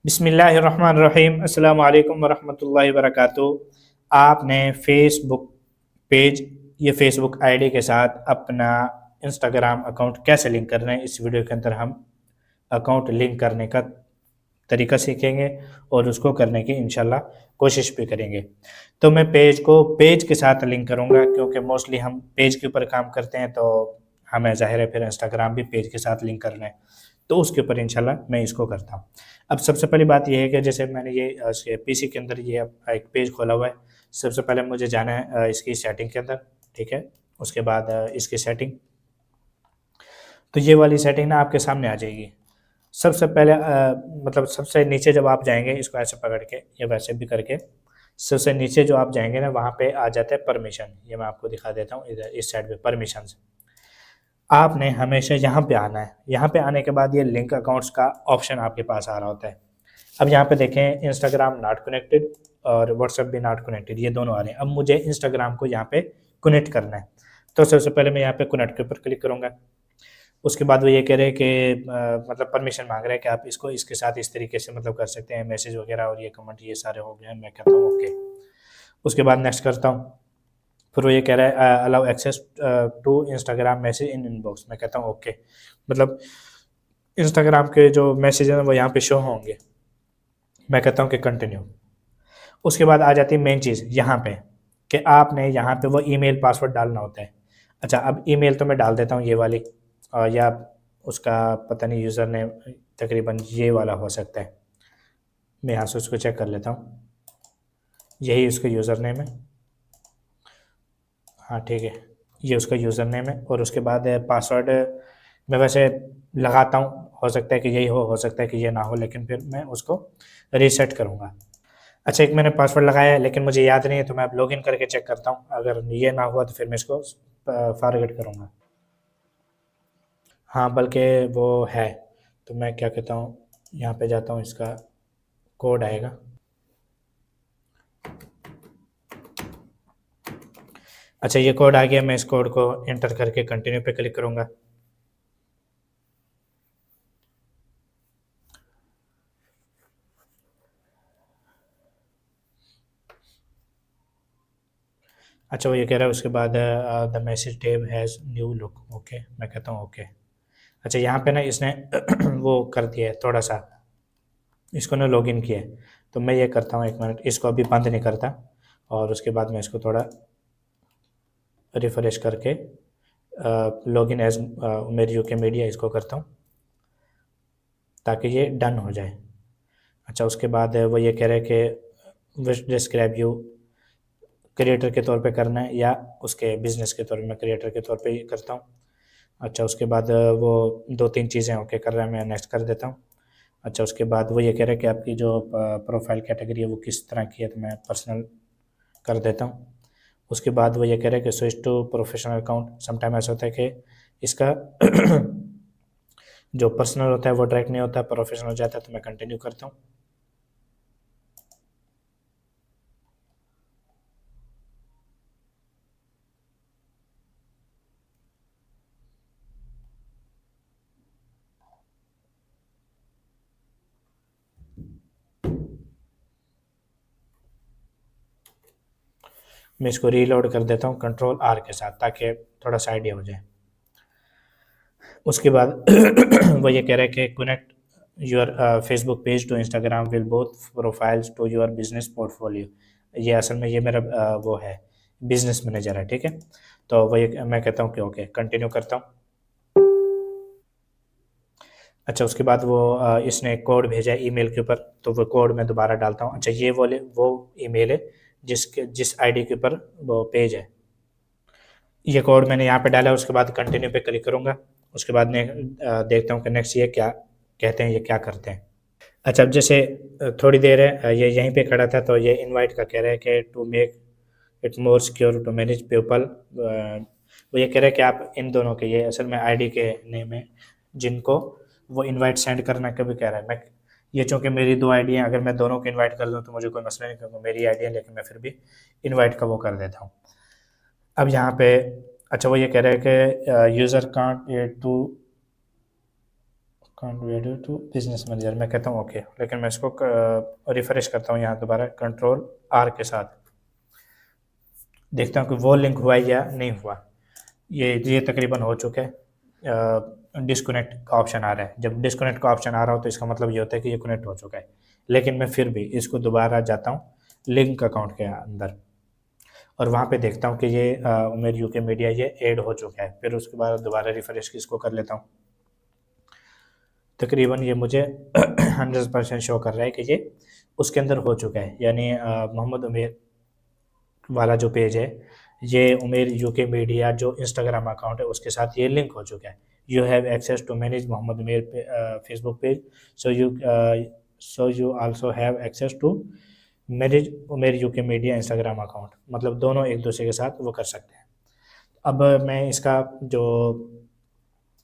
बिस्मिल्लाहिर्रहमानिर्रहीम अस्सलाम वालेकुम वरहमतुल्लाहि वबरकातुहू। आपने फेसबुक पेज या फेसबुक आईडी के साथ अपना इंस्टाग्राम अकाउंट कैसे लिंक करना है, इस वीडियो के अंदर हम अकाउंट लिंक करने का तरीका सीखेंगे और उसको करने की इंशाल्लाह कोशिश भी करेंगे। तो मैं पेज को पेज के साथ लिंक करूँगा क्योंकि मोस्टली हम पेज के ऊपर काम करते हैं, तो हमें ज़ाहिर है फिर इंस्टाग्राम भी पेज के साथ लिंक करना है, तो उसके ऊपर इंशाल्लाह मैं इसको करता हूँ। अब सबसे पहली बात ये है कि जैसे मैंने ये पीसी के अंदर ये एक पेज खोला हुआ है। सबसे पहले मुझे जाना है इसकी सेटिंग के अंदर, ठीक है। उसके बाद इसकी सेटिंग, तो ये वाली सेटिंग ना आपके सामने आ जाएगी। सबसे पहले मतलब सबसे नीचे जब आप जाएंगे, इसको ऐसे पकड़ के या वैसे भी करके सबसे नीचे जो आप जाएंगे ना, वहाँ पे आ जाता है परमिशन। ये मैं आपको दिखा देता हूँ, इधर इस साइड पे परमिशन। आपने हमेशा यहाँ पे आना है। यहाँ पे आने के बाद ये लिंक अकाउंट्स का ऑप्शन आपके पास आ रहा होता है। अब यहाँ पे देखें इंस्टाग्राम नॉट कनेक्टेड और व्हाट्सएप भी नॉट कनेक्टेड, ये दोनों आ रहे हैं। अब मुझे इंस्टाग्राम को यहाँ पे कनेक्ट करना है, तो सबसे पहले मैं यहाँ पे कनेक्ट के ऊपर क्लिक करूँगा। उसके बाद वो ये कह रहे हैं कि मतलब परमिशन मांग रहे हैं कि आप इसको इसके साथ इस तरीके से मतलब कर सकते हैं, मैसेज वगैरह और ये कमेंट ये सारे हो गए हैं। मैं कहता हूँ ओके। उसके बाद नेक्स्ट करता हूँ। फिर वो ये कह रहा है allow access to Instagram message in inbox. मैं कहता हूँ ओके, मतलब इंस्टाग्राम के जो मैसेज हैं वो यहाँ पे शो होंगे। मैं कहता हूँ कि कंटिन्यू। उसके बाद आ जाती है मेन चीज़ यहाँ पे, कि आपने यहाँ पे वो ईमेल पासवर्ड डालना होता है। अच्छा, अब ईमेल तो मैं डाल देता हूँ ये वाली, या उसका पता नहीं यूज़र नेम, तकरीबन ये वाला हो सकता है। मैं यहाँ से उसको चेक कर लेता हूँ, यही उसका यूज़र नेम है। हाँ ठीक है, ये उसका यूज़र नेम है। और उसके बाद पासवर्ड मैं वैसे लगाता हूँ, हो सकता है कि यही हो सकता है कि ये ना हो, लेकिन फिर मैं उसको रीसेट करूँगा। अच्छा, एक मैंने पासवर्ड लगाया है लेकिन मुझे याद नहीं है, तो मैं अब लॉगिन करके चेक करता हूँ। अगर ये ना हुआ तो फिर मैं इसको फॉरगेट करूँगा। हाँ, बल्कि वो है, तो मैं क्या कहता हूँ, यहाँ पे जाता हूँ, इसका कोड आएगा। अच्छा, ये कोड आ गया। मैं इस कोड को एंटर करके कंटिन्यू पे क्लिक करूँगा। अच्छा, वो ये कह रहा है उसके बाद the message tab has new look. Okay, मैं कहता हूँ ओके। अच्छा, यहाँ पे ना इसने वो कर दिया है थोड़ा सा, इसको ना लॉगिन किया है। तो मैं ये करता हूँ, एक मिनट, इसको अभी बंद नहीं करता, और उसके बाद मैं इसको थोड़ा रिफ्रेश करके लॉगिन एज मेरी यूके मीडिया इसको करता हूँ ताकि ये डन हो जाए। अच्छा, उसके बाद वो ये कह रहे हैं कि विच डिस्क्राइब यू, क्रिएटर के तौर पे करना है या उसके बिजनेस के तौर पे। मैं क्रिएटर के तौर पे ही करता हूँ। अच्छा, उसके बाद वो दो तीन चीज़ें ओके कर रहा है, मैं नेक्स्ट कर देता हूँ। अच्छा, उसके बाद वो ये कह रहा है कि आपकी जो प्रोफाइल कैटेगरी है वो किस तरह की है, तो मैं पर्सनल कर देता हूँ। उसके बाद वो ये कह रहा है कि switch to professional account. Sometime ऐसा होता है कि इसका जो पर्सनल होता है वो डायरेक्ट नहीं होता, प्रोफेशनल हो जाता है, तो मैं कंटिन्यू करता हूँ। मैं इसको रीलोड कर देता हूँ कंट्रोल आर के साथ, ताकि थोड़ा सा आइडिया हो जाए। उसके बाद वो ये कह रहा है कि connect your Facebook page to Instagram will both profiles to your business portfolio. ये असल में ये मेरा वो है, बिजनेस मैनेजर है, ठीक है। तो वो ये मैं कहता हूँ कि ओके, कंटिन्यू करता हूँ। अच्छा, उसके बाद वो इसने कोड भेजा है ईमेल के ऊपर, तो वो कोड मैं दोबारा डालता हूँ। अच्छा, ये वो ईमेल है जिस आईडी के ऊपर वो पेज है। ये कोड मैंने यहाँ पे डाला है। उसके बाद कंटिन्यू पे क्लिक करूँगा। उसके बाद मैं देखता हूँ कि नेक्स्ट ये क्या कहते हैं, ये क्या करते हैं। अच्छा, अब जैसे थोड़ी देर है ये यहीं पे खड़ा था, तो ये इनवाइट का कह रहा है कि to make it more secure to manage people. वो ये कह रहा है कि आप इन दोनों के, ये असल में आईडी के नेम है जिनको वो इनवाइट सेंड करना का भी कह रहा है। मैं ये चूँकि मेरी दो आईडी हैं, अगर मैं दोनों को इनवाइट कर दूँ तो मुझे कोई मसला नहीं, क्योंकि मेरी आईडी है, लेकिन मैं फिर भी इनवाइट का वो कर देता हूँ। अब यहाँ पे अच्छा, वो ये कह रहा है कि user can't to account video to business manager, मैं कहता हूँ ओके, लेकिन मैं इसको रिफ्रेश करता हूँ यहाँ दोबारा कंट्रोल आर के साथ, देखता हूँ कि वो लिंक हुआ है या नहीं हुआ। ये तकरीबन हो चुका है। डिस्कनेक्ट का ऑप्शन आ रहा है, जब डिस्कनेक्ट का ऑप्शन आ रहा हो तो इसका मतलब ये होता है कि ये कनेक्ट हो चुका है। लेकिन मैं फिर भी इसको दोबारा जाता हूँ लिंक अकाउंट के अंदर और वहाँ पे देखता हूँ कि ये उमेर यूके मीडिया ये ऐड हो चुका है। फिर उसके बाद दोबारा रिफ्रेश इसको कर लेता हूँ, तकरीबन ये मुझे 100% शो कर रहा है कि ये उसके अंदर हो चुका है, यानी मोहम्मद उमेर वाला जो पेज है ये उमेर यूके मीडिया जो इंस्टाग्राम अकाउंट है उसके साथ ये लिंक हो चुका है। You have access to manage Mohammad Umer Facebook page, so you also have access to manage Umer UK media Instagram account, मतलब दोनों एक दूसरे के साथ वो कर सकते हैं। अब मैं इसका जो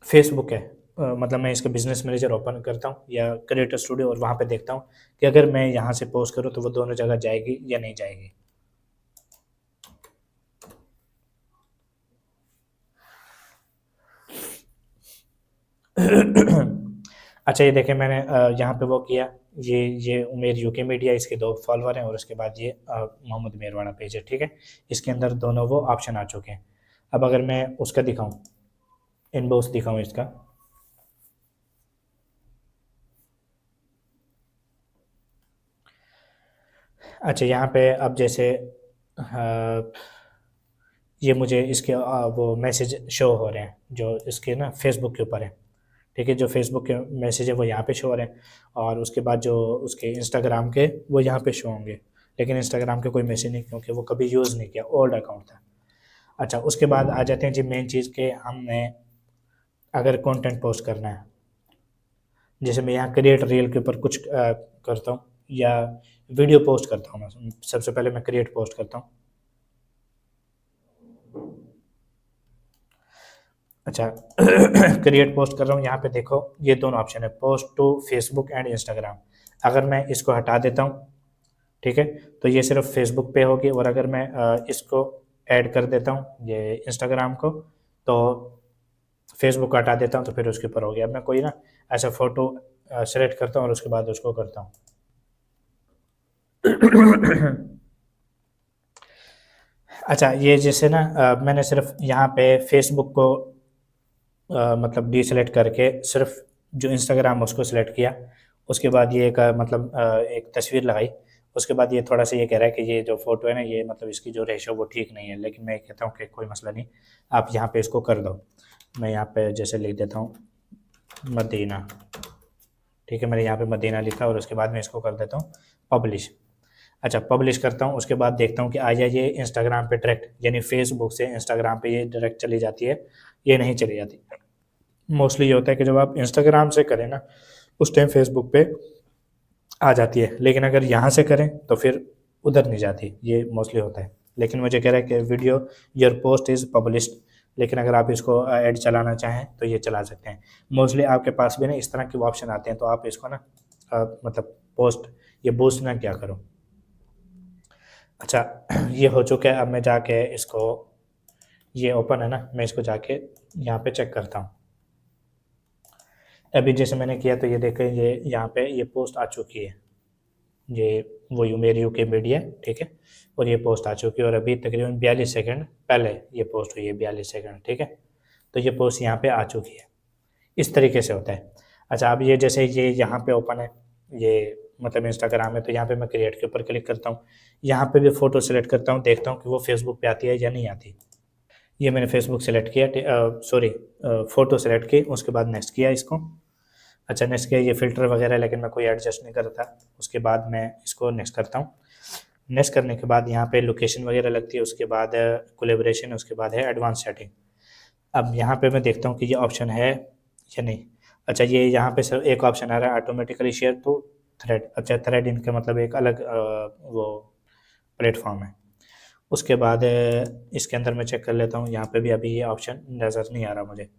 फेसबुक है मतलब मैं इसका बिजनेस मैनेजर ओपन करता हूँ या क्रिएटर स्टूडियो और वहाँ पे देखता हूँ कि अगर मैं यहाँ से पोस्ट करूँ तो वो दोनों जगह जाएगी या नहीं जाएगी। अच्छा ये देखें मैंने यहाँ पे वो किया, ये उमेर यूके मीडिया, इसके 2 फॉलोअर हैं और उसके बाद ये मोहम्मद उमेर वाला पेज है, ठीक है। इसके अंदर दोनों वो ऑप्शन आ चुके हैं। अब अगर मैं उसका दिखाऊं, इनबॉक्स दिखाऊं इसका, अच्छा यहाँ पे अब जैसे ये मुझे इसके वो मैसेज शो हो रहे हैं जो इसके ना फेसबुक के ऊपर है, ठीक है। जो फेसबुक के मैसेज है वो यहाँ पे शो हो रहे हैं और उसके बाद जो उसके इंस्टाग्राम के वो यहाँ पे शो होंगे, लेकिन इंस्टाग्राम के कोई मैसेज नहीं क्योंकि वो कभी यूज़ नहीं किया, ओल्ड अकाउंट था। अच्छा उसके बाद आ जाते हैं जी मेन चीज़ के, हमने अगर कंटेंट पोस्ट करना है, जैसे मैं यहाँ क्रिएट रील के ऊपर कुछ करता हूँ या वीडियो पोस्ट करता हूँ, मैं सबसे पहले मैं क्रिएट पोस्ट करता हूँ। अच्छा क्रिएट पोस्ट कर रहा हूँ, यहाँ पे देखो ये दोनों ऑप्शन है, post to Facebook and Instagram. अगर मैं इसको हटा देता हूँ, ठीक है, तो ये सिर्फ फेसबुक पे होगी, और अगर मैं इसको ऐड कर देता हूँ ये इंस्टाग्राम को, तो फेसबुक को हटा देता हूँ तो फिर उसके ऊपर हो गया। अब मैं कोई ना ऐसा फोटो सेलेक्ट करता हूँ और उसके बाद उसको करता हूँ। अच्छा ये जैसे ना मैंने सिर्फ यहाँ पे फेसबुक को मतलब डीसेलेक्ट करके सिर्फ जो इंस्टाग्राम है उसको सिलेक्ट किया, उसके बाद ये एक मतलब एक तस्वीर लगाई, उसके बाद ये थोड़ा सा ये कह रहा है कि ये जो फोटो है ना ये मतलब इसकी जो रेशो वो ठीक नहीं है, लेकिन मैं कहता हूँ कि कोई मसला नहीं, आप यहाँ पे इसको कर दो। मैं यहाँ पे जैसे लिख देता हूँ मदीना, ठीक है, मैंने यहाँ पे मदीना लिखा और उसके बाद मैं इसको कर देता हूँ पब्लिश। अच्छा पब्लिश करता हूँ, उसके बाद देखता हूँ कि आया ये इंस्टाग्राम पे डायरेक्ट, यानी फेसबुक से इंस्टाग्राम पे ये डायरेक्ट चली जाती है, ये नहीं चली जाती। मोस्टली ये होता है कि जब आप इंस्टाग्राम से करें ना उस टाइम फेसबुक पे आ जाती है, लेकिन अगर यहाँ से करें तो फिर उधर नहीं जाती, ये मोस्टली होता है। लेकिन मुझे कह रहा है कि video your post is published, लेकिन अगर आप इसको ऐड चलाना चाहें तो ये चला सकते हैं। मोस्टली आपके पास भी ना इस तरह के ऑप्शन आते हैं, तो आप इसको ना मतलब पोस्ट ये बूस्ट ना क्या करो। अच्छा ये हो चुका है, अब मैं जाके इसको, ये ओपन है ना, मैं इसको जाके यहाँ पे चेक करता हूँ। अभी जैसे मैंने किया तो ये देखें ये यहाँ पे ये पोस्ट आ चुकी है, ये वो मेरी यूके मीडिया, ठीक है, और ये पोस्ट आ चुकी है और अभी तकरीबन 42 सेकंड पहले ये पोस्ट हुई है, 42 सेकंड, ठीक है। तो ये पोस्ट यहाँ पे आ चुकी है, इस तरीके से होता है। अच्छा अब ये जैसे ये यहाँ पे ओपन है, ये मतलब इंस्टाग्राम है, तो यहाँ पे मैं क्रिएट के ऊपर क्लिक करता हूँ, यहाँ पे भी फ़ोटो सेलेक्ट करता हूँ, देखता हूँ कि वो फेसबुक पे आती है या नहीं आती। ये मैंने फेसबुक सेलेक्ट किया, सॉरी फ़ोटो सेलेक्ट की, उसके बाद नेक्स्ट किया इसको। अच्छा नेक्स्ट किया, ये फ़िल्टर वगैरह लेकिन मैं कोई एडजस्ट नहीं कर रहा था, उसके बाद मैं इसको नेक्स्ट करता हूँ। नेक्स्ट करने के बाद यहाँ पे लोकेशन वगैरह लगती है, उसके बाद कोलेब्रेशन, उसके बाद है एडवांस सेटिंग। अब यहाँ पे मैं देखता हूँ कि ये ऑप्शन है या नहीं। अच्छा ये यहाँ पे सिर्फ एक ऑप्शन आ रहा है ऑटोमेटिकली शेयर टू थ्रेड। अच्छा थ्रेड इनका मतलब एक अलग वो प्लेटफॉर्म है। उसके बाद इसके अंदर मैं चेक कर लेता हूँ, यहाँ पे भी अभी ये ऑप्शन नज़र नहीं आ रहा मुझे,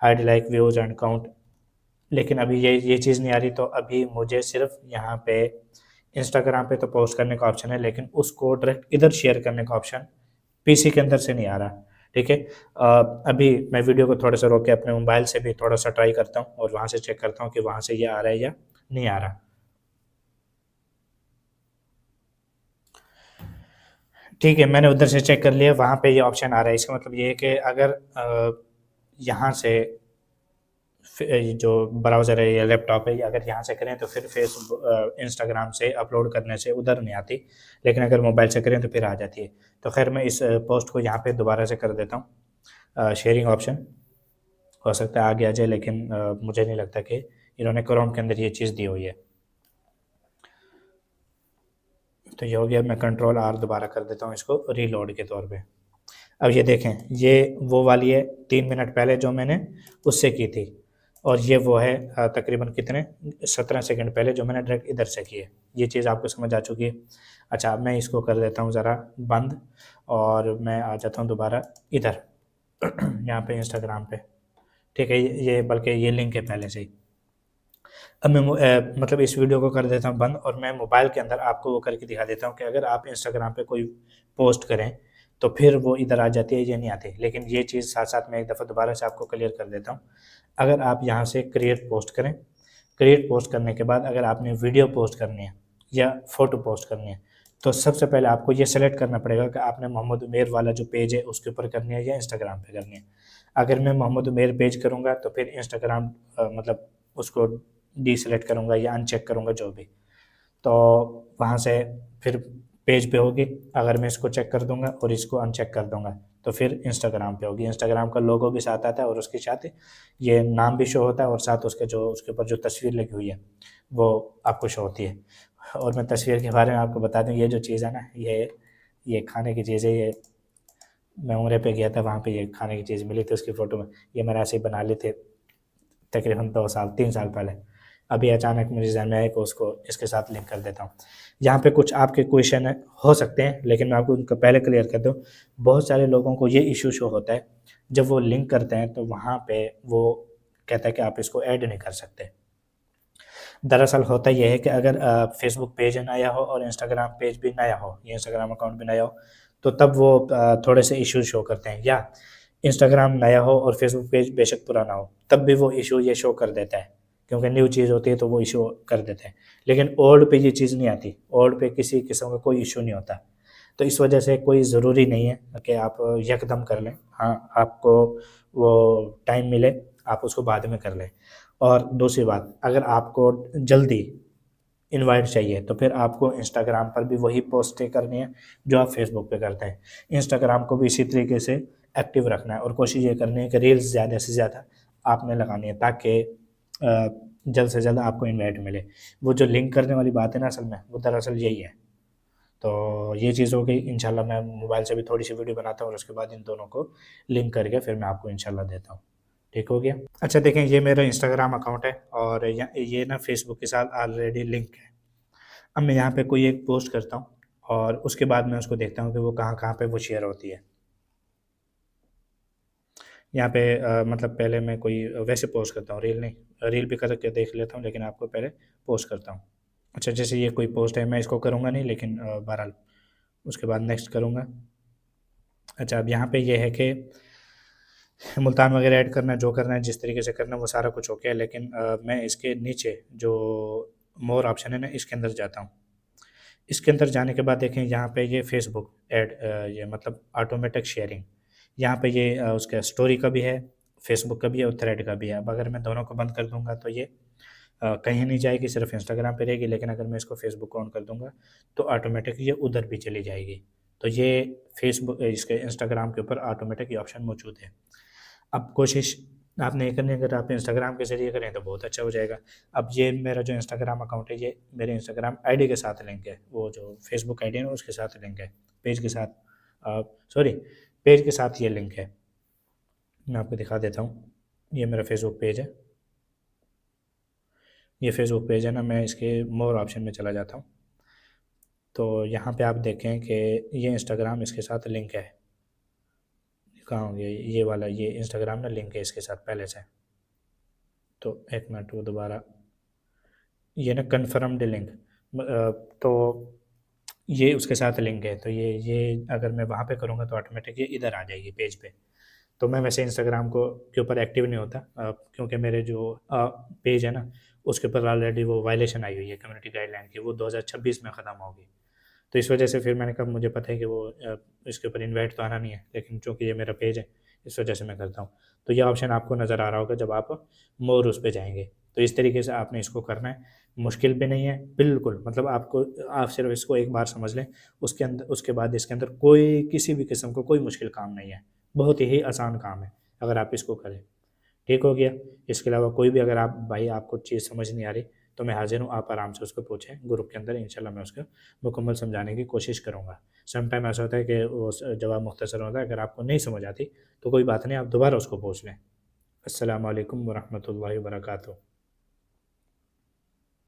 hide like views and count, लेकिन अभी ये चीज़ नहीं आ रही। तो अभी मुझे सिर्फ यहाँ पे इंस्टाग्राम पे तो पोस्ट करने का ऑप्शन है, लेकिन उसको डायरेक्ट इधर शेयर करने का ऑप्शन पीसी के अंदर से नहीं आ रहा, ठीक है। अभी मैं वीडियो को थोड़ा सा रोक के अपने मोबाइल से भी थोड़ा सा ट्राई करता हूँ और वहाँ से चेक करता हूँ कि वहाँ से ये आ रहा है या नहीं आ रहा। ठीक है, मैंने उधर से चेक कर लिया, वहाँ पे ये ऑप्शन आ रहा है। इसका मतलब ये है कि अगर यहाँ से जो ब्राउज़र है या लैपटॉप है, या अगर यहाँ से करें तो फिर फेसबुक इंस्टाग्राम से अपलोड करने से उधर नहीं आती, लेकिन अगर मोबाइल से करें तो फिर आ जाती है। तो खैर मैं इस पोस्ट को यहाँ पे दोबारा से कर देता हूँ। शेयरिंग ऑप्शन हो सकता है आगे आ जाए, लेकिन मुझे नहीं लगता कि इन्होंने क्रोम के अंदर ये चीज़ दी हुई है। तो ये हो गया, मैं कंट्रोल आर दोबारा कर देता हूँ इसको रीलोड के तौर पे। अब ये देखें, ये वो वाली है 3 मिनट पहले जो मैंने उससे की थी, और ये वो है तकरीबन कितने 17 सेकंड पहले जो मैंने डायरेक्ट इधर से की है। ये चीज़ आपको समझ आ चुकी है। अच्छा, अब मैं इसको कर देता हूँ ज़रा बंद, और मैं आ जाता हूँ दोबारा इधर यहाँ पे इंस्टाग्राम पे। ठीक है, ये बल्कि ये लिंक है पहले से ही। अब मैं मतलब इस वीडियो को कर देता हूँ बंद, और मैं मोबाइल के अंदर आपको वो करके दिखा देता हूँ कि अगर आप इंस्टाग्राम पे कोई पोस्ट करें तो फिर वो इधर आ जाती है, ये नहीं आती। लेकिन ये चीज़ साथ साथ मैं एक दफ़ा दोबारा से आपको क्लियर कर देता हूँ। अगर आप यहाँ से क्रिएट पोस्ट करें, क्रिएट पोस्ट करने के बाद अगर आपने वीडियो पोस्ट करनी है या फ़ोटो पोस्ट करनी है, तो सबसे पहले आपको ये सेलेक्ट करना पड़ेगा कि आपने मोहम्मद उमेर वाला जो पेज है उसके ऊपर करनी है या इंस्टाग्राम पे करनी है। अगर मैं मोहम्मद उमेर पेज करूँगा तो फिर इंस्टाग्राम मतलब उसको डीसेलेक्ट करूँगा या अनचेक करूँगा जो भी, तो वहाँ से फिर पेज पे होगी। अगर मैं इसको चेक कर दूंगा और इसको अनचेक कर दूंगा तो फिर इंस्टाग्राम पे होगी। इंस्टाग्राम का लोगो भी साथ आता है और उसके साथ ये नाम भी शो होता है, और साथ उसके जो उसके ऊपर जो तस्वीर लगी हुई है वो आपको शो होती है। और मैं तस्वीर के बारे में आपको बता दूं, ये जो चीज़ है ना, ये खाने की चीज़ है। ये मैं उम्र पे गया था, वहाँ पे ये खाने की चीज़ मिली थी उसकी फ़ोटो में। ये मैंने ऐसे ही बना लिए थे तकरीबन 2 साल 3 साल पहले। अभी अचानक मुझे ज़हन में आया कि उसको इसके साथ लिंक कर देता हूँ। यहाँ पे कुछ आपके क्वेश्चन है हो सकते हैं, लेकिन मैं आपको उनको पहले क्लियर कर दूँ। बहुत सारे लोगों को ये इशू शो होता है, जब वो लिंक करते हैं तो वहाँ पे वो कहता है कि आप इसको ऐड नहीं कर सकते। दरअसल होता ये है कि अगर फेसबुक पेज नया हो और इंस्टाग्राम पेज भी नया हो, या इंस्टाग्राम अकाउंट भी नया हो, तो तब वो थोड़े से इश्यूज शो करते हैं। या इंस्टाग्राम नया हो और फेसबुक पेज बेशक पुराना हो, तब भी वो इशू ये शो कर देता है, क्योंकि न्यू चीज़ होती है तो वो इशू कर देते हैं। लेकिन ओल्ड पे ये चीज़ नहीं आती, ओल्ड पे किसी किस्म का कोई इशू नहीं होता। तो इस वजह से कोई ज़रूरी नहीं है कि आप यकदम कर लें। हाँ, आपको वो टाइम मिले, आप उसको बाद में कर लें। और दूसरी बात, अगर आपको जल्दी इनवाइट चाहिए तो फिर आपको इंस्टाग्राम पर भी वही पोस्टें करनी है जो आप फेसबुक पे करते हैं। इंस्टाग्राम को भी इसी तरीके से एक्टिव रखना है, और कोशिश ये करनी है कि रील्स ज़्यादा से ज़्यादा आपने लगानी है, ताकि जल्द से जल्द आपको इनवाइट मिले। वो जो लिंक करने वाली बात है ना, असल में वो दरअसल यही है। तो ये चीज़ हो गई। इंशाल्लाह मैं मोबाइल से भी थोड़ी सी वीडियो बनाता हूँ और उसके बाद इन दोनों को लिंक करके फिर मैं आपको इंशाल्लाह देता हूँ। ठीक हो गया। अच्छा देखें, ये मेरा इंस्टाग्राम अकाउंट है और ये ना फेसबुक के साथ ऑलरेडी लिंक है। अब मैं यहाँ पे कोई एक पोस्ट करता हूँ और उसके बाद मैं उसको देखता हूँ कि वो कहाँ कहाँ पे वो शेयर होती है। यहाँ पे मतलब पहले मैं कोई वैसे पोस्ट करता हूँ, रील नहीं, रील भी करके देख लेता हूँ, लेकिन आपको पहले पोस्ट करता हूँ। अच्छा, जैसे ये कोई पोस्ट है, मैं इसको करूँगा नहीं, लेकिन बहरहाल उसके बाद नेक्स्ट करूँगा। अच्छा, अब यहाँ पे ये है कि मुल्तान वगैरह ऐड करना है, जो करना है, जिस तरीके से करना है वो सारा कुछ ओके है। लेकिन मैं इसके नीचे जो मोर ऑप्शन है ना, इसके अंदर जाता हूँ। इसके अंदर जाने के बाद देखें, यहाँ पे ये फेसबुक ऐड, ये मतलब ऑटोमेटिक शेयरिंग, यहाँ पे ये उसका स्टोरी का भी है, फेसबुक का भी है और थ्रेड का भी है। अब अगर मैं दोनों को बंद कर दूंगा तो ये कहीं नहीं जाएगी, सिर्फ इंस्टाग्राम पे रहेगी। लेकिन अगर मैं इसको फेसबुक को ऑन कर दूंगा तो ऑटोमेटिक ये उधर भी चली जाएगी। तो ये फेसबुक इसके इंस्टाग्राम के ऊपर ऑटोमेटिक ये ऑप्शन मौजूद है। अब कोशिश आपने ये करनी है, अगर आप इंस्टाग्राम के ज़रिए करें तो बहुत अच्छा हो जाएगा। अब ये मेरा जो इंस्टाग्राम अकाउंट है, ये मेरे इंस्टाग्राम आईडी के साथ लिंक है, वो जो फेसबुक आईडी है ना उसके साथ लिंक है, पेज के साथ, सॉरी, पेज के साथ ये लिंक है। मैं आपको दिखा देता हूँ, ये मेरा फेसबुक पेज है। ये फेसबुक पेज है ना, मैं इसके मोर ऑप्शन में चला जाता हूँ, तो यहाँ पे आप देखें कि ये इंस्टाग्राम इसके साथ लिंक है। कहाँ हो गया ये वाला, ये इंस्टाग्राम ना लिंक है इसके साथ पहले से। तो एक मिनट, वो दोबारा, ये ना कन्फर्म्ड लिंक, तो ये उसके साथ लिंक है। तो ये अगर मैं वहाँ पे करूँगा तो ऑटोमेटिक ये इधर आ जाएगी पेज पे। तो मैं वैसे इंस्टाग्राम को के ऊपर एक्टिव नहीं होता, क्योंकि मेरे जो पेज है ना, उसके ऊपर ऑलरेडी वो वायलेशन आई हुई है कम्युनिटी गाइडलाइन की, वो 2026 में ख़त्म होगी। तो इस वजह से फिर मैंने कहा मुझे पता है कि वो इसके ऊपर इनवाइट तो आना नहीं है, लेकिन चूँकि ये मेरा पेज है, इस वजह से मैं करता हूँ। तो ये ऑप्शन आपको नज़र आ रहा होगा जब आप मोर उस पे जाएँगे। तो इस तरीके से आपने इसको करना है, मुश्किल भी नहीं है बिल्कुल, मतलब आपको, आप सिर्फ़ इसको एक बार समझ लें, उसके बाद इसके अंदर कोई किसी भी किस्म का कोई मुश्किल काम नहीं है। बहुत ही आसान काम है, अगर आप इसको करें। ठीक हो गया? इसके अलावा कोई भी अगर आप भाई आपको चीज़ समझ नहीं आ रही, तो मैं हाज़िर हूँ, आप आराम से उसको पूछें ग्रुप के अंदर, इंशाल्लाह मैं उसको मुकम्मल समझाने की कोशिश करूँगा। सम टाइम ऐसा होता है कि वो जवाब मुख्तसर होता है, अगर आपको नहीं समझ आती तो कोई बात नहीं, आप दोबारा उसको पूछ लें। अस्सलामु अलैकुम व रहमतुल्लाहि व बरकातुहू।